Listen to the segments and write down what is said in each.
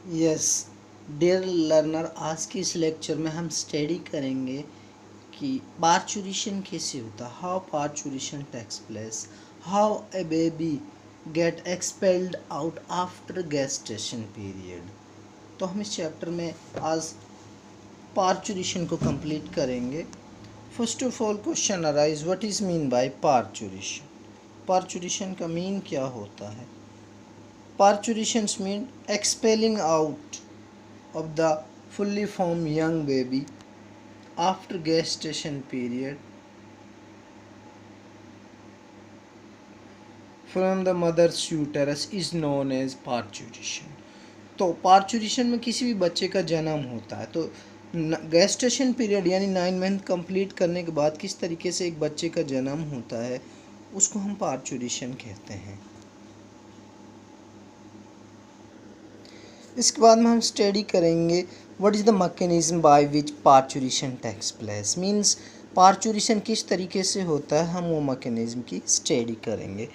Yes dear learner, आज की इस लेक्चर में हम स्टडी करेंगे कि पार्चुरेशन कैसे होता है, how parturition takes place, how a baby get expelled out after gestation period. तो हम इस चैप्टर में आज पार्चुरेशन को कंप्लीट करेंगे। First of all question arise, what is mean bye parturition. Parturition का मीन क्या होता है? Parturitions mean expelling out of the fully formed young baby after gestation period from the mother's uterus is known as parturition। तो parturition में किसी भी बच्चे का जन्म होता है, तो गेस्टेशन पीरियड यानी 9 मंथ कंप्लीट करने के बाद किस तरीके से एक बच्चे का जन्म होता है उसको हम पार्चुरेशन कहते हैं। इसके बाद में हम स्टडी करेंगे what is the mechanism by which parturition takes place, means parturition किस तरीके से होता है, हम वो मैकेनिज्म की स्टडी करेंगे।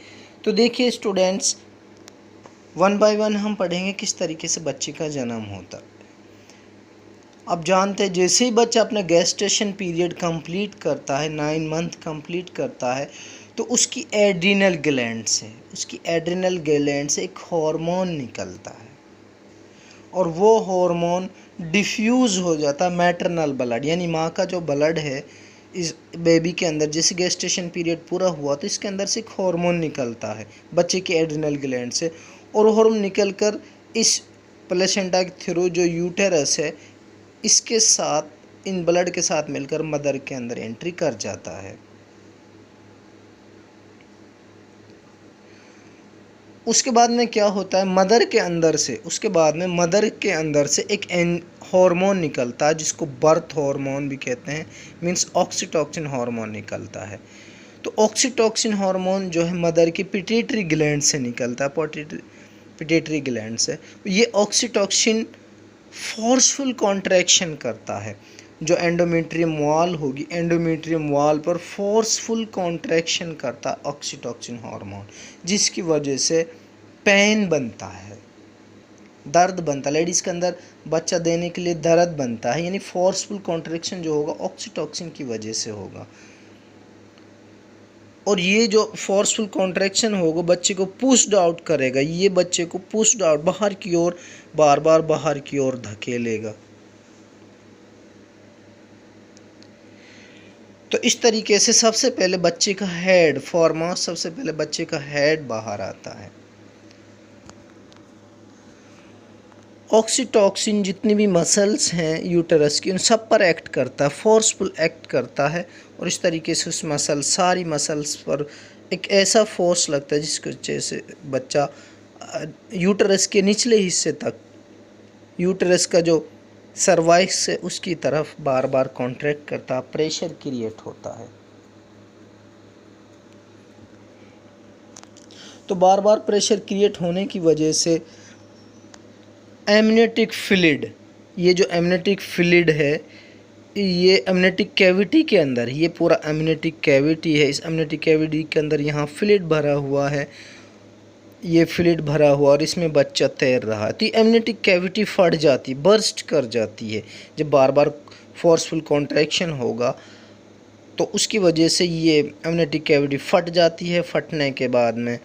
तो देखिए स्टूडेंट्स, वन बाय वन हम पढ़ेंगे किस तरीके से बच्चे का जन्म होता है। अब जानते हैं जैसे ही बच्चा अपना गेस्टेशन पीरियड कंप्लीट करता है, 9 मंथ कंप्लीट करता है, तो उसकी एड्रिनल ग्लैंड से एक हार्मोन निकलता है और वो हार्मोन डिफ्यूज़ हो जाता है मैटरनल ब्लड, यानी माँ का जो ब्लड है इस बेबी के अंदर। जैसे गेस्टेशन पीरियड पूरा हुआ तो इसके अंदर से एक हार्मोन निकलता है बच्चे के एड्रिनल ग्लैंड से, और हार्मोन निकल कर इस प्लेसेंटा के थ्रू जो यूटेरस है इसके साथ, इन ब्लड के साथ मिलकर मदर के अंदर एंट्री कर जाता है। उसके बाद में क्या होता है, मदर के अंदर से एक हार्मोन निकलता है जिसको बर्थ हार्मोन भी कहते हैं, मींस ऑक्सीटॉसिन हार्मोन निकलता है। तो ऑक्सीटॉसिन हार्मोन जो है मदर की पिट्यूटरी ग्लैंड से निकलता है, पिट्यूटरी ग्लैंड से। ये ऑक्सीटॉसिन फोर्सफुल कॉन्ट्रैक्शन करता है, जो एंडोमेट्रियम वॉल होगी, एंडोमेट्रियम वॉल पर फोर्सफुल कॉन्ट्रैक्शन करता है ऑक्सीटॉसिन हार्मोन, जिसकी वजह से पेन बनता है, दर्द बनता है। लेडीज़ के अंदर बच्चा देने के लिए दर्द बनता है, यानी फोर्सफुल कॉन्ट्रैक्शन जो होगा ऑक्सीटॉसिन की वजह से होगा। और ये जो फोर्सफुल कॉन्ट्रैक्शन होगा बच्चे को पुश्ड आउट करेगा, ये बच्चे को पुश्ड आउट बाहर की ओर, बार बार बाहर की ओर धकेलेगा। तो इस तरीके से सबसे पहले बच्चे का हेड फॉरमोस्ट, सबसे पहले बच्चे का हेड बाहर आता है। ऑक्सीटॉसिन जितनी भी मसल्स हैं यूटेरस की उन सब पर एक्ट करता है, फोर्सफुल एक्ट करता है, और इस तरीके से उस सारी मसल्स पर एक ऐसा फोर्स लगता है जिसकी वजह से बच्चा यूटेरस के निचले हिस्से तक, यूटेरस का जो सर्वाइक्स है उसकी तरफ बार बार कॉन्ट्रैक्ट करता है, प्रेशर क्रिएट होता है। तो बार बार प्रेशर क्रिएट होने की वजह से एमनियोटिक फ्लूइड, ये जो एमनियोटिक फ्लूइड है ये एमनियोटिक कैविटी के अंदर, ये पूरा एमनियोटिक कैविटी है, इस एमनियोटिक कैविटी के अंदर यहाँ फ्लूइड भरा हुआ है, ये फ्लूइड भरा हुआ और इसमें बच्चा तैर रहा है। तो ये एमनियोटिक कैविटी फट जाती है, बर्स्ट कर जाती है जब बार बार फोर्सफुल कॉन्ट्रैक्शन होगा, तो उसकी वजह से ये एमनियोटिक कैविटी फट जाती है। फटने के बाद में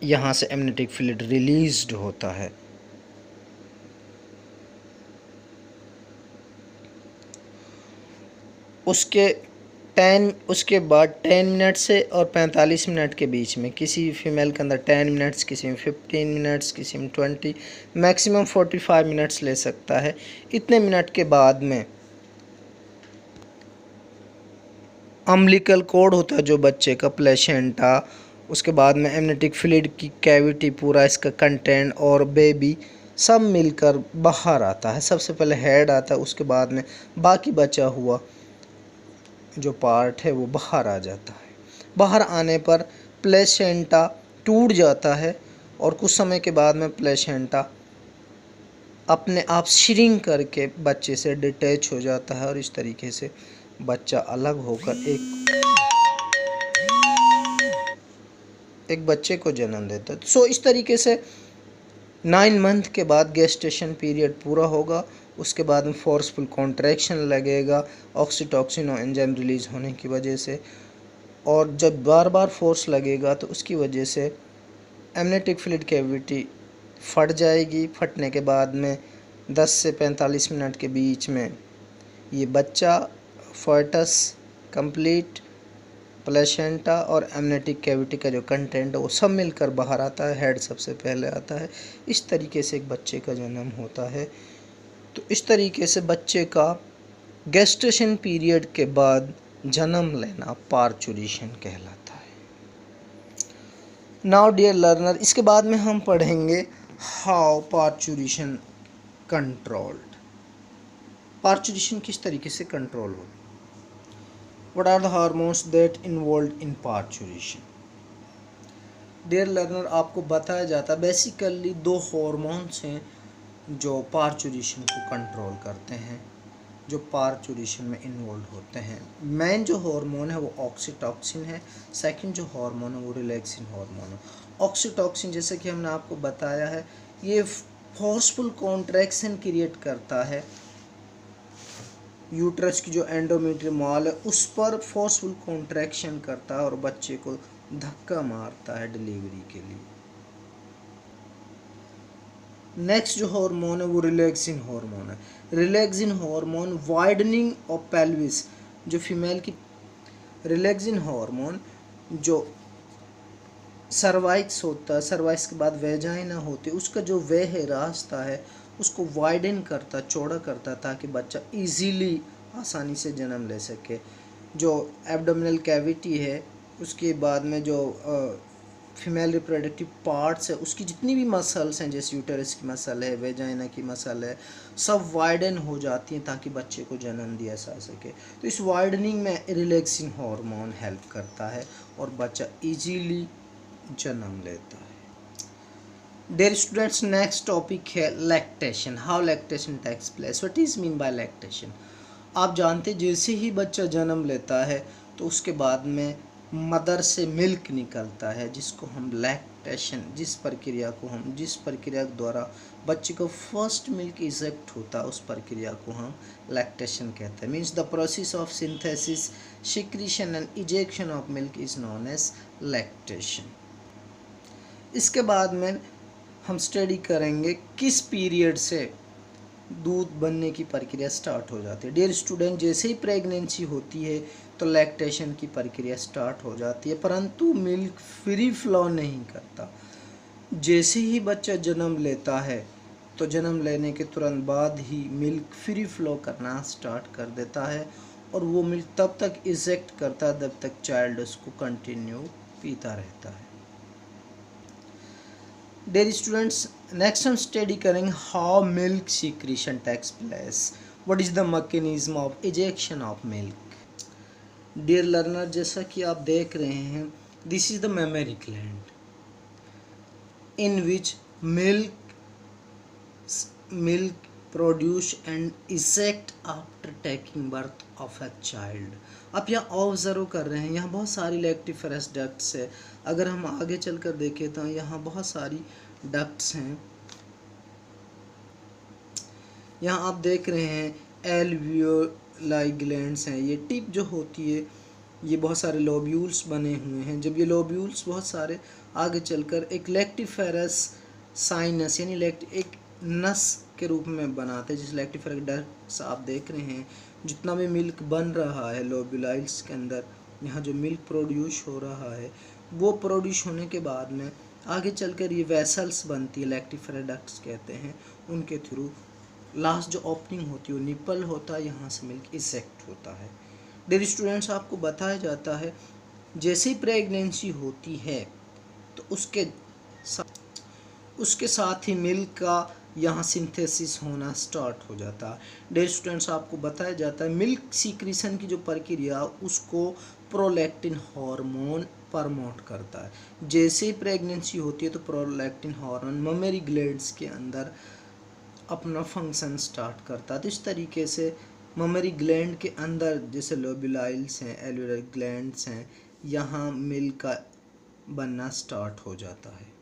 यहाँ से एमनियोटिक फ्लूइड रिलीज्ड होता है। उसके बाद 10 मिनट से और 45 मिनट के बीच में, किसी फीमेल के अंदर 10 मिनट्स, किसी में 15 मिनट्स, किसी में 20, मैक्सिमम 45 मिनट्स ले सकता है। इतने मिनट के बाद में अम्बिलिकल कॉर्ड होता है जो बच्चे का, प्लेसेंटा, उसके बाद में एमनियोटिक फ्लूइड की कैविटी, पूरा इसका कंटेंट और बेबी सब मिलकर बाहर आता है। सबसे पहले हेड आता है, उसके बाद में बाकी बचा हुआ जो पार्ट है वो बाहर आ जाता है। बाहर आने पर प्लेसेंटा टूट जाता है और कुछ समय के बाद में प्लेसेंटा अपने आप श्रिंक करके बच्चे से डिटैच हो जाता है और इस तरीके से बच्चा अलग होकर एक बच्चे को जन्म देता है। सो इस तरीके से 9 मंथ के बाद गेस्टेशन पीरियड पूरा होगा, उसके बाद में फोर्सफुल कॉन्ट्रैक्शन लगेगा ऑक्सीटॉक्सिन और एंजाइम रिलीज होने की वजह से, और जब बार बार फोर्स लगेगा तो उसकी वजह से एमनियोटिक फ्लूइड कैविटी फट जाएगी। फटने के बाद में 10 से 45 मिनट के बीच में ये बच्चा फोएटस कंप्लीट प्लेसेंटा और एमनियोटिक कैविटी का जो कंटेंट है वो सब मिलकर बाहर आता है। हेड सबसे पहले आता है। इस तरीके से एक बच्चे का जन्म होता है। तो इस तरीके से बच्चे का गेस्टेशन पीरियड के बाद जन्म लेना पार्चुरेशन कहलाता है। नाउ डियर लर्नर, इसके बाद में हम पढ़ेंगे हाउ पार्चुरेशन कंट्रोल्ड। पार्चुरेशन किस तरीके से कंट्रोल होगी। What are the hormones that involved in parturition? Dear learner, आपको बताया जाता है बेसिकली 2 हार्मोन्स हैं जो पार्चुरेशन को कंट्रोल करते हैं, जो पार्चुरेशन में इन्वॉल्व होते हैं। मेन जो हार्मोन है वो ऑक्सीटॉक्सिन है। सेकंड जो हार्मोन है वो रिलैक्सिन हार्मोन है। ऑक्सीटॉक्सिन जैसे कि हमने आपको बताया है ये फोर्सफुल कॉन्ट्रैक्शन क्रिएट करता है। यूट्रस की जो एंडोमेट्रियम वॉल है उस पर फोर्सफुल कॉन्ट्रैक्शन करता है और बच्चे को धक्का मारता है डिलीवरी के लिए। नेक्स्ट जो हार्मोन है वो रिलैक्सिन हार्मोन है। Relaxin hormone widening of pelvis, जो फीमेल की रिलैक्सिन हार्मोन जो सर्वाइक्स होता है, सर्वाइक्स के बाद वेजाइना होती है, उसका जो वे है रास्ता है उसको वाइडन करता, चौड़ा करता ताकि बच्चा इजीली आसानी से जन्म ले सके। जो एब्डोमिनल कैविटी है उसके बाद में जो फीमेल रिप्रोडक्टिव पार्ट्स है उसकी जितनी भी मसल्स हैं, जैसे यूटेरस की मसल है, वेजाइना की मसल है, सब वाइडन हो जाती हैं ताकि बच्चे को जन्म दिया जा सके। तो इस वाइडनिंग में रिलैक्सिन हार्मोन हेल्प करता है और बच्चा इजीली जन्म लेता है। डियर स्टूडेंट्स, नेक्स्ट टॉपिक है lactation. How lactation takes place. What is mean by lactation. आप जानते हैं जैसे ही बच्चा जन्म लेता है तो उसके बाद में मदर से मिल्क निकलता है, जिसको हम लैक्टेशन, जिस प्रक्रिया के द्वारा बच्चे को फर्स्ट मिल्क इजेक्ट होता है उस प्रक्रिया को हम लैक्टेशन कहते हैं। Means the process of synthesis, secretion and ejection of milk is known as lactation. इसके बाद में हम स्टडी करेंगे किस पीरियड से दूध बनने की प्रक्रिया स्टार्ट हो जाती है। डियर स्टूडेंट, जैसे ही प्रेगनेंसी होती है तो लैक्टेशन की प्रक्रिया स्टार्ट हो जाती है, परंतु मिल्क फ्री फ्लो नहीं करता। जैसे ही बच्चा जन्म लेता है तो जन्म लेने के तुरंत बाद ही मिल्क फ्री फ्लो करना स्टार्ट कर देता है और वो मिल्क तब तक इजेक्ट करता है जब तक चाइल्ड उसको कंटिन्यू पीता रहता है। डियर स्टूडेंट्स, नेक्स्ट हम स्टडी करेंगे how milk secretion takes place. What is the mechanism of ejection of milk. Dear learner, जैसा कि आप देख रहे हैं, this is the mammary gland in which milk produce and eject after taking birth of a child. आप यहाँ observe कर रहे हैं, यहाँ बहुत सारी लैक्टिफरस डक्ट्स है। अगर हम आगे चलकर देखें तो यहाँ बहुत सारी डक्ट्स हैं। यहाँ आप देख रहे हैं एल्वियोलाई ग्लैंड्स हैं। ये टिप जो होती है ये बहुत सारे लोब्यूल्स बने हुए हैं। जब ये लोब्यूल्स बहुत सारे आगे चलकर एक लैक्टिफेरस साइनस यानी एक नस के रूप में बनाते हैं, जिस लैक्टिफेरस डक्ट्स आप देख रहे हैं। जितना भी मिल्क बन रहा है लोब्यूलाइल्स के अंदर, यहाँ जो मिल्क प्रोड्यूस हो रहा है वो प्रोड्यूस होने के बाद में आगे चलकर ये वेसल्स बनती है, लैक्टिफेरस डक्ट्स कहते हैं। उनके थ्रू लास्ट जो ओपनिंग होती है वो निपल होता है, यहाँ से मिल्क इजेक्ट होता है। डियर स्टूडेंट्स, आपको बताया जाता है जैसे ही प्रेगनेंसी होती है तो उसके साथ ही मिल्क का यहाँ सिंथेसिस होना स्टार्ट हो जाता है। डियर स्टूडेंट्स, आपको बताया जाता है मिल्क सीक्रेशन की जो प्रक्रिया उसको प्रोलैक्टिन हार्मोन प्रमोट करता है। जैसे ही प्रेगनेंसी होती है तो प्रोलैक्टिन हार्मोन ममेरी ग्लैंड्स के अंदर अपना फंक्शन स्टार्ट करता है। तो इस तरीके से ममेरी ग्लैंड के अंदर जैसे लोब्यूलाइल्स हैं, एल्वियोलर ग्लैंड्स हैं, यहाँ मिल्क का बनना स्टार्ट हो जाता है।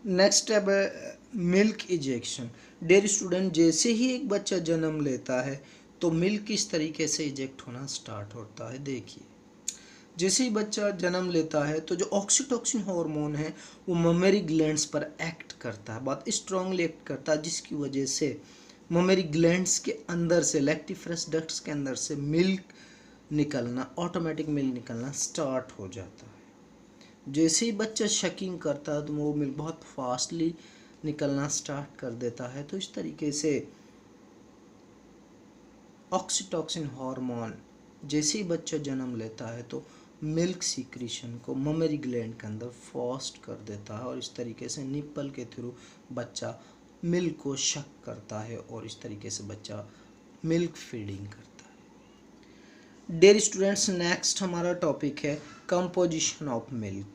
नेक्स्ट स्टेप है मिल्क इजेक्शन। डियर स्टूडेंट, जैसे ही एक बच्चा जन्म लेता है तो मिल्क किस तरीके से इजेक्ट होना स्टार्ट होता है। देखिए, जैसे ही बच्चा जन्म लेता है तो जो ऑक्सीटोसिन हार्मोन है वो ममेरी ग्लैंड्स पर एक्ट करता है, बहुत स्ट्रांगली एक्ट करता है, जिसकी वजह से ममेरी ग्लैंड्स के अंदर से, लैक्टिफरस डक्ट्स के अंदर से मिल्क निकलना, ऑटोमेटिक मिल्क निकलना स्टार्ट हो जाता है। जैसे ही बच्चा शकिंग करता है तो वो मिल्क बहुत फास्टली निकलना स्टार्ट कर देता है। तो इस तरीके से ऑक्सीटोसिन हार्मोन जैसे ही बच्चा जन्म लेता है तो मिल्क सीक्रेशन को ममेरी ग्लैंड के अंदर फास्ट कर देता है, और इस तरीके से निप्पल के थ्रू बच्चा मिल्क को शक करता है, और इस तरीके से बच्चा मिल्क फीडिंग करता है। डियर स्टूडेंट्स, नेक्स्ट हमारा टॉपिक है composition of milk.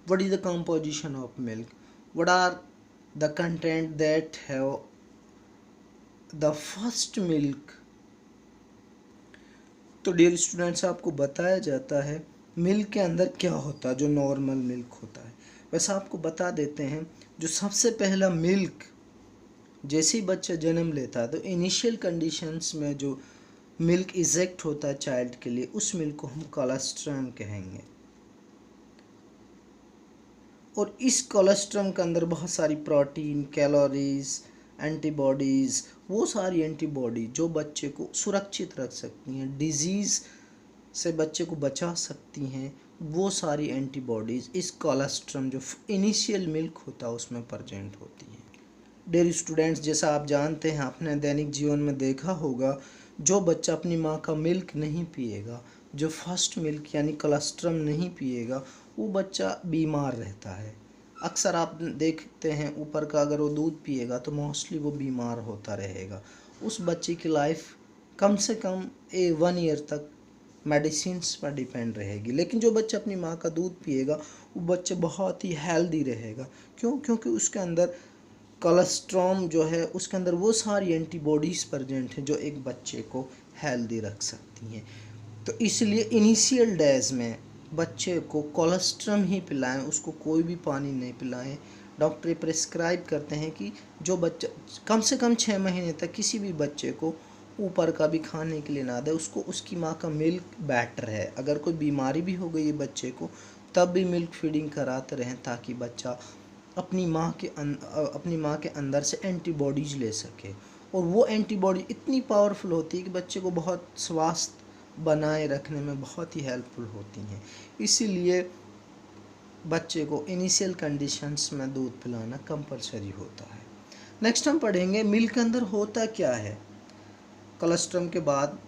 What is the composition of milk? What are the content that have the first milk? तो डियर स्टूडेंट्स, आपको बताया जाता है मिल्क के अंदर क्या होता है जो नॉर्मल मिल्क होता है। वैसा आपको बता देते हैं, जो सबसे पहला मिल्क जैसे ही बच्चा जन्म लेता है तो इनिशियल कंडीशंस में जो मिल्क इजेक्ट होता है चाइल्ड के लिए, उस मिल्क को हम कोलेस्ट्रम कहेंगे। और इस कोलेस्ट्रम के अंदर बहुत सारी प्रोटीन, कैलोरीज, एंटीबॉडीज़, वो सारी एंटीबॉडी जो बच्चे को सुरक्षित रख सकती हैं, डिजीज़ से बच्चे को बचा सकती हैं, वो सारी एंटीबॉडीज़ इस कोलेस्ट्रम जो इनिशियल मिल्क होता है उसमें प्रेजेंट होती हैं। डियर स्टूडेंट्स, जैसा आप जानते हैं, आपने दैनिक जीवन में देखा होगा, जो बच्चा अपनी माँ का मिल्क नहीं पिएगा, जो फर्स्ट मिल्क यानी कोलेस्ट्रम नहीं पिएगा, वो बच्चा बीमार रहता है। अक्सर आप देखते हैं ऊपर का, अगर वो दूध पिएगा तो मोस्टली वो बीमार होता रहेगा। उस बच्चे की लाइफ कम से कम 1 ईयर तक मेडिसिन्स पर डिपेंड रहेगी। लेकिन जो बच्चा अपनी माँ का दूध पिएगा वो बच्चा बहुत ही हेल्दी रहेगा। क्यों? क्योंकि उसके अंदर कोलेस्ट्रॉम जो है, उसके अंदर वो सारी एंटीबॉडीज़ प्रेजेंट हैं जो एक बच्चे को हेल्दी रख सकती हैं। तो इसलिए इनिशियल डेज में बच्चे को कोलेस्ट्रम ही पिलाएं, उसको कोई भी पानी नहीं पिलाएं। डॉक्टर प्रिस्क्राइब करते हैं कि जो बच्चा कम से कम 6 महीने तक किसी भी बच्चे को ऊपर का भी खाने के लिए ना दे, उसको उसकी माँ का मिल्क बेटर है। अगर कोई बीमारी भी हो गई है बच्चे को, तब भी मिल्क फीडिंग कराते रहें, ताकि बच्चा अपनी माँ के अंदर से एंटीबॉडीज़ ले सके। और वो एंटीबॉडी इतनी पावरफुल होती है कि बच्चे को बहुत स्वास्थ्य बनाए रखने में बहुत ही हेल्पफुल होती हैं। इसीलिए बच्चे को इनिशियल कंडीशंस में दूध पिलाना कंपलसरी होता है। नेक्स्ट हम पढ़ेंगे मिल्क के अंदर होता क्या है। कोलेस्ट्रम के बाद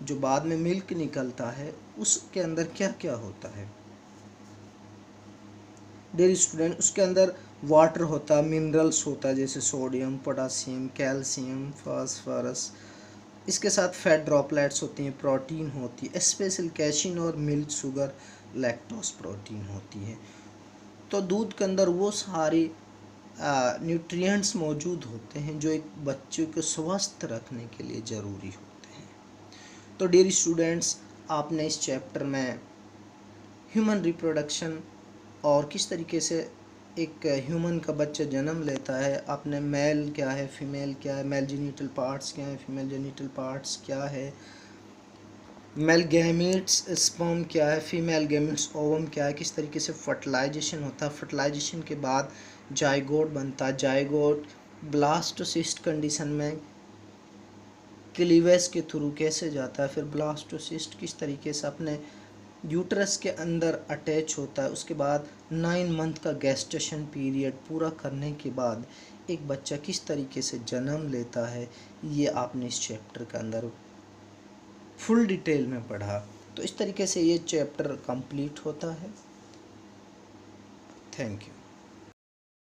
जो बाद में मिल्क निकलता है उसके अंदर क्या क्या होता है। डियर स्टूडेंट, उसके अंदर वाटर होता है, मिनरल्स होता है जैसे सोडियम, पोटासियम, कैल्शियम, फास्फोरस। इसके साथ फैट ड्रॉपलेट्स होती हैं, प्रोटीन होती है, स्पेशल कैसिन और मिल्क शुगर, लैक्टोज प्रोटीन होती है। तो दूध के अंदर वो सारे न्यूट्रिएंट्स मौजूद होते हैं जो एक बच्चे को स्वस्थ रखने के लिए ज़रूरी होते हैं। तो डियर स्टूडेंट्स, आपने इस चैप्टर में ह्यूमन रिप्रोडक्शन और किस तरीके से एक ह्यूमन का बच्चा जन्म लेता है, आपने मेल क्या है, फीमेल क्या है, मेल जेनिटल पार्ट्स क्या है, फीमेल जेनिटल पार्ट्स क्या है, मेल गैमेट्स स्पर्म क्या है, फीमेल गैमेट्स ओवम क्या है, किस तरीके से फर्टिलाइजेशन होता है, फर्टिलाइजेशन के बाद जाइगोट बनता है, जाइगोट ब्लास्टोसिस्ट कंडीशन में क्लीवेज के थ्रू कैसे जाता है, फिर ब्लास्टोसिस्ट किस तरीके से अपने यूट्रस के अंदर अटैच होता है, उसके बाद 9 मंथ का गेस्टेशन पीरियड पूरा करने के बाद एक बच्चा किस तरीके से जन्म लेता है, ये आपने इस चैप्टर के अंदर फुल डिटेल में पढ़ा। तो इस तरीके से ये चैप्टर कंप्लीट होता है। Thank you.